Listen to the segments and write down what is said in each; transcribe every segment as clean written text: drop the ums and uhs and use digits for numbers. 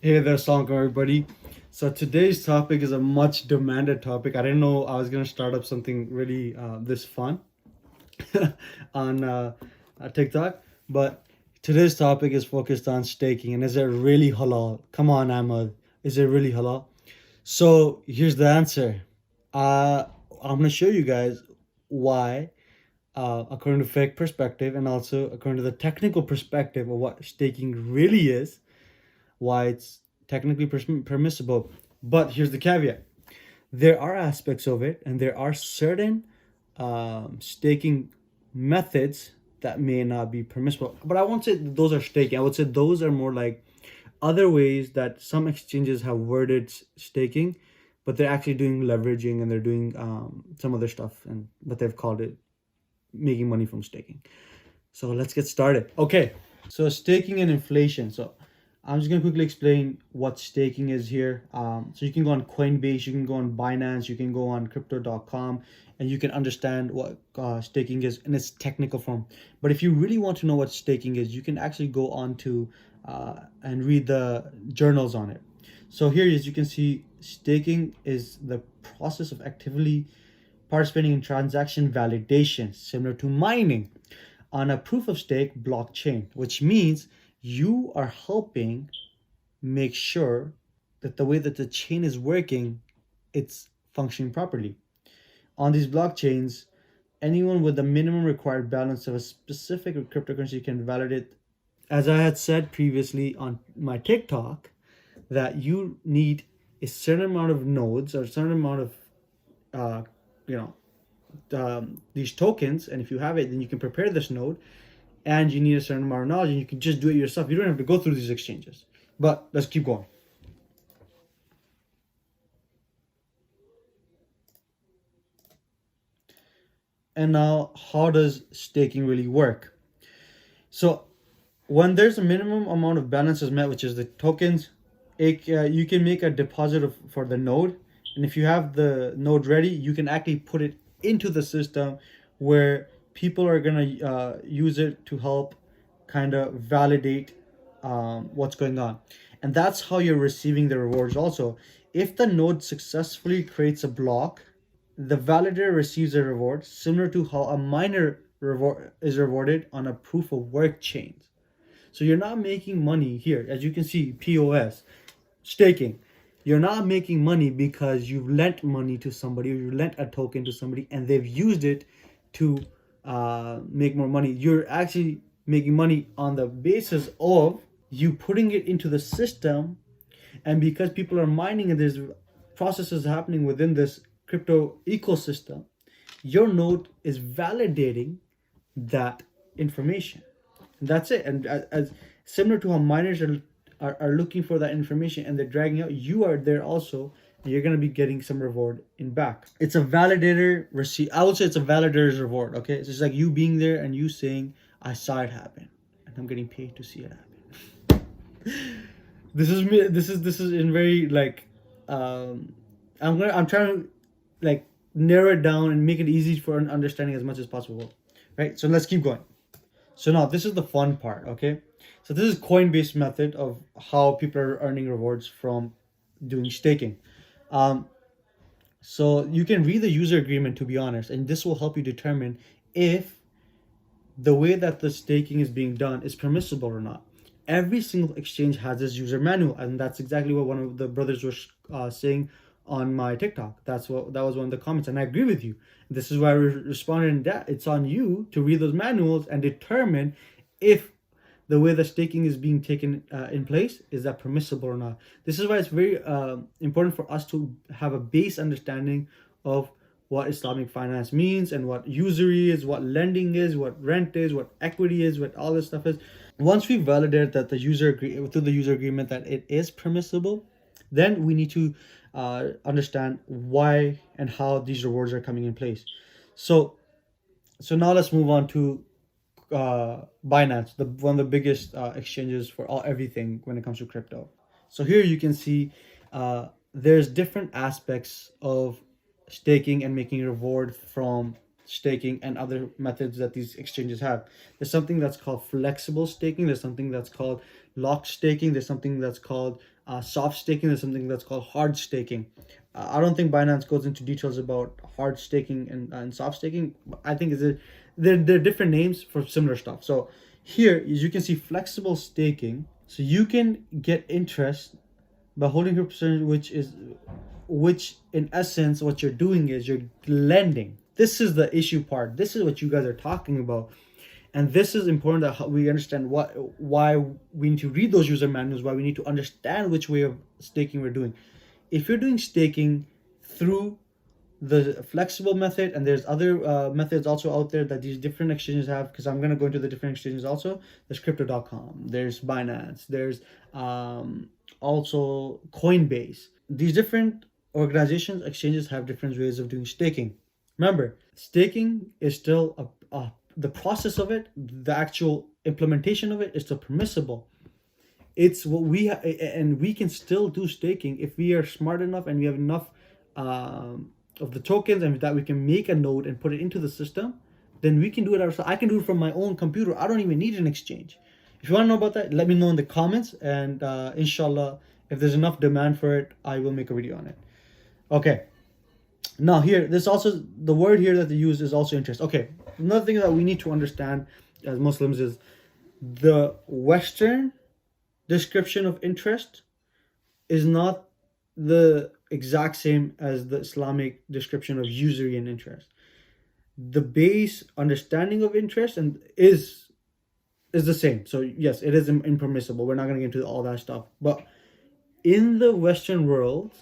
Hey there, Salam everybody. So today's topic is a much demanded topic. I didn't know I was gonna start up something really this fun on TikTok, but today's topic is focused on staking and is it really halal? Come on, Ahmad, is it really halal? So here's the answer. Uh, I'm gonna show you guys why, according to fake perspective and also according to the technical perspective of what staking really is, why it's technically permissible. But here's the caveat: there are aspects of it, and there are certain staking methods that may not be permissible. But I won't say those are staking. I would say those are more like other ways that some exchanges have worded staking, but they're actually doing leveraging and they're doing some other stuff, and but they've called it making money from staking. So let's get started. Okay, so staking and inflation. So I'm just gonna quickly explain what staking is here. So you can go on Coinbase, you can go on Binance, you can go on crypto.com, and you can understand what staking is in its technical form. But if you really want to know what staking is, you can actually go on to and read the journals on it. So here is you can see staking is the process of actively participating in transaction validation, similar to mining on a proof of stake blockchain, which means you are helping make sure that the way that the chain is working, it's functioning properly. On these blockchains, anyone with the minimum required balance of a specific cryptocurrency can validate. As I had said previously on my TikTok, that you need a certain amount of nodes or a certain amount of, uh, you know, these tokens, and if you have it, then you can prepare this node, and you need a certain amount of knowledge, and you can just do it yourself. You don't have to go through these exchanges. But let's keep going. And now, how does staking really work? So when there's a minimum amount of balance is met, which is the tokens, you can make a deposit for the node, and if you have the node ready, you can actually put it into the system where people are gonna use it to help kind of validate what's going on, and that's how you're receiving the rewards. Also, if the node successfully creates a block, the validator receives a reward similar to how a miner reward is rewarded on a proof of work chain. So you're not making money here. As you can see, POS, staking. You're not making money because you've lent money to somebody or you lent a token to somebody and they've used it to make more money. You're actually making money on the basis of you putting it into the system. And because people are mining and there's processes happening within this crypto ecosystem, your node is validating that information. That's it. And as similar to how miners are looking for that information and they're dragging out, you are there also, and you're going to be getting some reward in back. It's a validator receipt. I would say it's a validator's reward. Okay, it's just like you being there and you saying, I saw it happen and I'm getting paid to see it happen. This is me. This is in very like I'm trying to like narrow it down and make it easy for an understanding as much as possible, right? So let's keep going. So now this is the fun part, okay? So this is Coinbase method of how people are earning rewards from doing staking. Um, so you can read the user agreement, to be honest, and this will help you determine if the way that the staking is being done is permissible or not. Every single exchange has this user manual, and that's exactly what one of the brothers was saying on my TikTok. That was one of the comments, and I agree with you. This is why I responded that it's on you to read those manuals and determine if the way the staking is being taken in place is that permissible or not. This is why it's very important for us to have a base understanding of what Islamic finance means and what usury is, what lending is, what rent is, what equity is, what all this stuff is. Once we validate that through the user agreement that it is permissible, then we need to understand why and how these rewards are coming in place. So now let's move on to Binance, the one of the biggest exchanges for everything when it comes to crypto. So here you can see there's different aspects of staking and making a reward from staking and other methods that these exchanges have. There's something that's called flexible staking. There's something that's called locked staking. There's something that's called soft staking. There's something that's called hard staking. I don't think Binance goes into details about hard staking and soft staking. I think they're different names for similar stuff. So here, as you can see, flexible staking. So you can get interest by holding your percentage, which in essence, what you're doing is you're lending. This is the issue part. This is what you guys are talking about. And this is important that we understand why we need to read those user manuals, why we need to understand which way of staking we're doing. If you're doing staking through the flexible method, and there's other methods also out there that these different exchanges have, because I'm going to go into the different exchanges also. There's crypto.com, there's Binance, there's also Coinbase. These different organizations, exchanges have different ways of doing staking. Remember, staking is still the process of it, the actual implementation of it is still permissible. It's what and we can still do staking if we are smart enough and we have enough of the tokens, and that we can make a node and put it into the system. Then we can do it ourselves. I can do it from my own computer. I don't even need an exchange. If you want to know about that, let me know in the comments, and inshallah, if there's enough demand for it, I will make a video on it. Okay. Now here, this also, the word here that they use is also interest. Okay, another thing that we need to understand as Muslims is the Western description of interest is not the exact same as the Islamic description of usury and interest. The base understanding of interest and is the same. So yes, it is impermissible. We're not going to get into all that stuff. But in the Western world,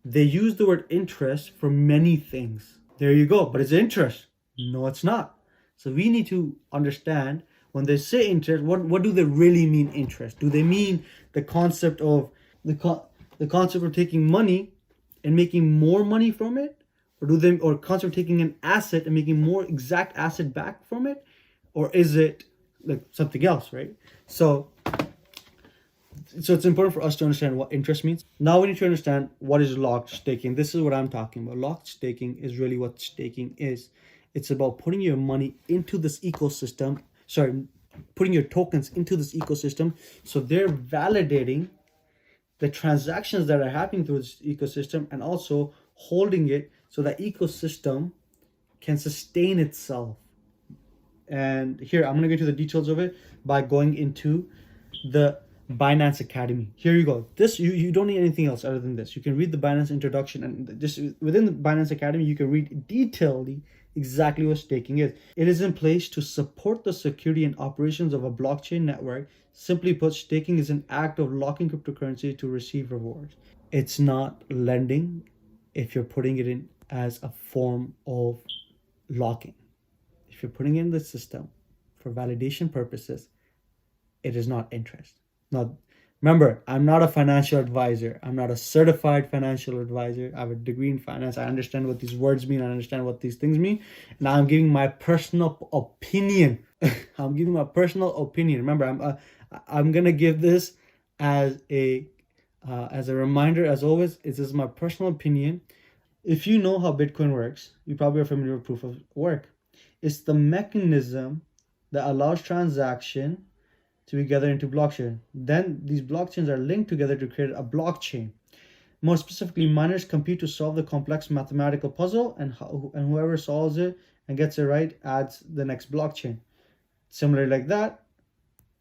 they use the word interest for many things. There you go. But it's interest. No, it's not. So we need to understand when they say interest, what do they really mean interest? Do they mean the concept of the concept of taking money and making more money from it? Or concept of taking an asset and making more exact asset back from it? Or is it like something else, right? So it's important for us to understand what interest means. Now we need to understand what is locked staking. This is what I'm talking about. Locked staking is really what staking is. It's about putting your money into this ecosystem. Putting your tokens into this ecosystem. So they're validating the transactions that are happening through this ecosystem, and also holding it so that ecosystem can sustain itself. And here, I'm going to get to the details of it by going into the Binance Academy. Here you go. This you don't need anything else other than this. You can read the Binance introduction, and just within the Binance Academy, you can read detailedly exactly what staking is. It is in place to support the security and operations of a blockchain network. Simply put, staking is an act of locking cryptocurrency to receive rewards. It's not lending if you're putting it in as a form of locking. If you're putting it in the system for validation purposes, it is not interest. Now, remember, I'm not a financial advisor. I'm not a certified financial advisor. I have a degree in finance. I understand what these words mean. I understand what these things mean. Now I'm giving my personal opinion. I'm giving my personal opinion. Remember, I'm gonna give this as a reminder. As always, this is my personal opinion. If you know how Bitcoin works, you probably are familiar with proof of work. It's the mechanism that allows transaction to be gathered into blockchain. Then these blockchains are linked together to create a blockchain. More specifically, miners compete to solve the complex mathematical puzzle, and whoever solves it and gets it right adds the next blockchain. Similar like that,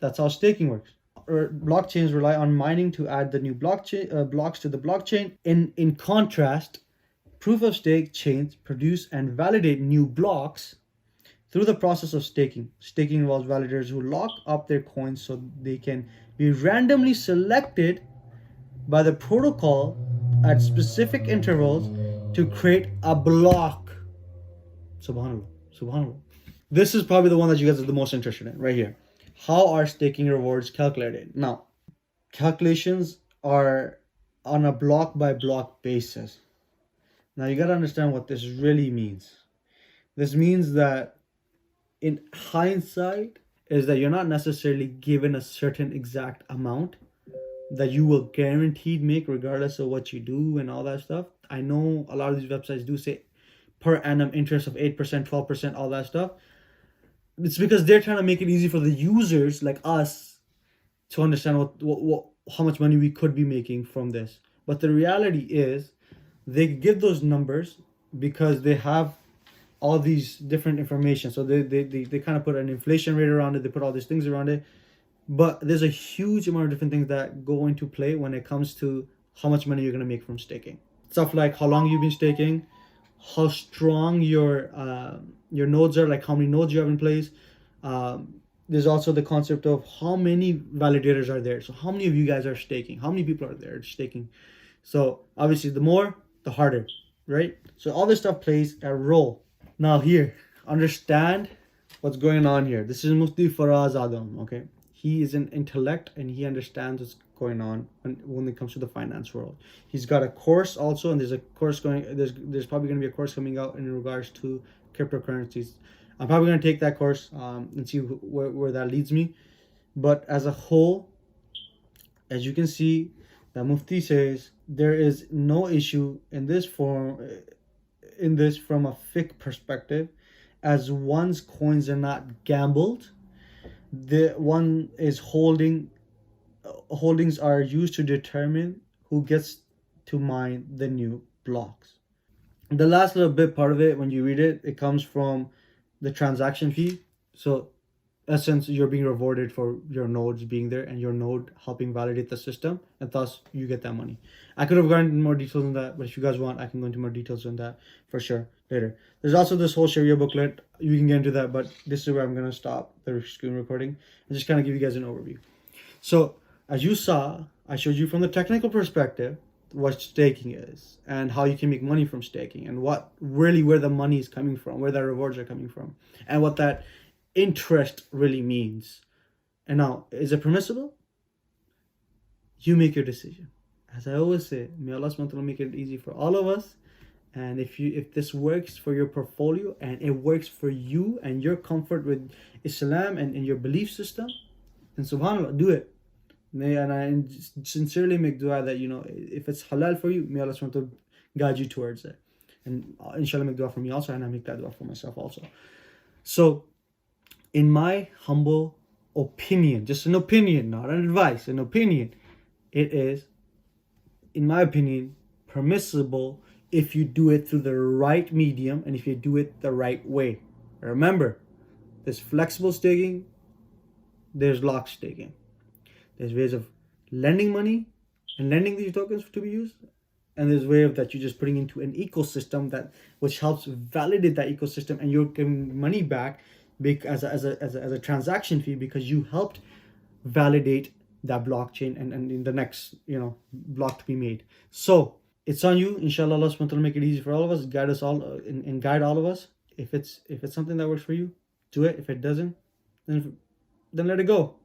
that's how staking works. Blockchains rely on mining to add the new blockchain blocks to the blockchain. In contrast, proof of stake chains produce and validate new blocks through the process of staking. Staking involves validators who lock up their coins so they can be randomly selected by the protocol at specific intervals to create a block. Subhanallah. Subhanallah. This is probably the one that you guys are the most interested in, right here. How are staking rewards calculated? Now, calculations are on a block by block basis. Now, you got to understand what this really means. This means that in hindsight is that you're not necessarily given a certain exact amount that you will guaranteed make regardless of what you do and all that stuff. I know a lot of these websites do say per annum interest of 8%, 12%, all that stuff. It's because they're trying to make it easy for the users like us to understand what how much money we could be making from this. But the reality is they give those numbers because they have all these different information. So they kind of put an inflation rate around it, they put all these things around it. But there's a huge amount of different things that go into play when it comes to how much money you're going to make from staking. Stuff like how long you've been staking, how strong your nodes are, like how many nodes you have in place. There's also the concept of how many validators are there. So how many of you guys are staking? How many people are there staking? So obviously the more, the harder, right? So all this stuff plays a role. Now here, understand what's going on here. This is Mufti Faraz Adam, okay? He is an intellect and he understands what's going on when it comes to the finance world. He's got a course also, and there's a course going, there's probably going to be a course coming out in regards to cryptocurrencies. I'm probably going to take that course and see where that leads me. But as a whole, as you can see, the Mufti says there is no issue in this form, from a fiqh perspective, as one's coins are not gambled. The one is holdings are used to determine who gets to mine the new blocks. The last little bit part of it, when you read it, it comes from the transaction fee. So essence, you're being rewarded for your nodes being there and your node helping validate the system, and thus you get that money. I could have gone into more details on that, but if you guys want, I can go into more details on that for sure later. There's also this whole Sharia booklet. You can get into that, but this is where I'm going to stop the screen recording and just kind of give you guys an overview. So as you saw, I showed you from the technical perspective what staking is and how you can make money from staking, and what really where the money is coming from, where the rewards are coming from, and what that interest really means. And now, is it permissible? You make your decision. As I always say, may Allah subhanahu wa ta'ala make it easy for all of us. And if this works for your portfolio and it works for you and your comfort with Islam and your belief system, then subhanAllah, do it. And I sincerely make dua that, if it's halal for you, may Allah subhanahu wa ta'ala guide you towards it. And inshallah, make dua for me also, and I make that dua for myself also. So, in my humble opinion, just an opinion, not an advice, an opinion, it is, in my opinion, permissible if you do it through the right medium and if you do it the right way. Remember, there's flexible staking, there's lock staking. There's ways of lending money and lending these tokens to be used, and there's a way of that you're just putting into an ecosystem which helps validate that ecosystem, and you're getting money back as a transaction fee because you helped validate that blockchain and in the next block to be made. So it's on you. Inshallah, Allah subhanahu wa ta'ala make it easy for all of us, guide us all and guide all of us. If it's something that works for you, do it. If it doesn't, then let it go.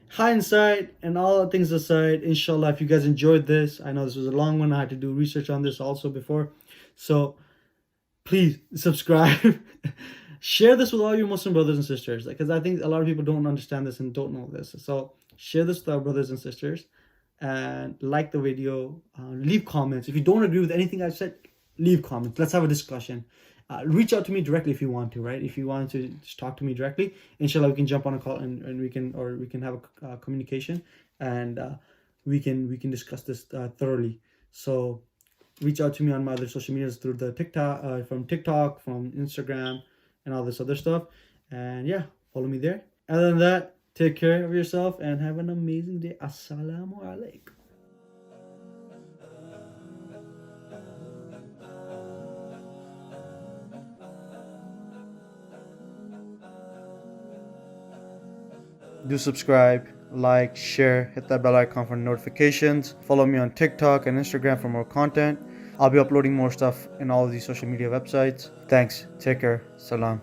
Hindsight and all things aside, inshallah, if you guys enjoyed this, I know this was a long one, I had to do research on this also before, so please subscribe. Share this with all your Muslim brothers and sisters, because I think a lot of people don't understand this and don't know this. So share this with our brothers and sisters, and like the video, leave comments. If you don't agree with anything I've said, leave comments. Let's have a discussion. Reach out to me directly if you want to, right? If you want to just talk to me directly, inshallah, we can jump on a call and we can have a communication, and we can discuss this thoroughly. So reach out to me on my other social medias through the TikTok, from Instagram, and all this other stuff. And yeah, follow me there. Other than that, take care of yourself and have an amazing day. Assalamu alaikum. Do subscribe, like, share, hit that bell icon for notifications. Follow me on TikTok and Instagram for more content. I'll be uploading more stuff in all of these social media websites. Thanks. Take care. Salam.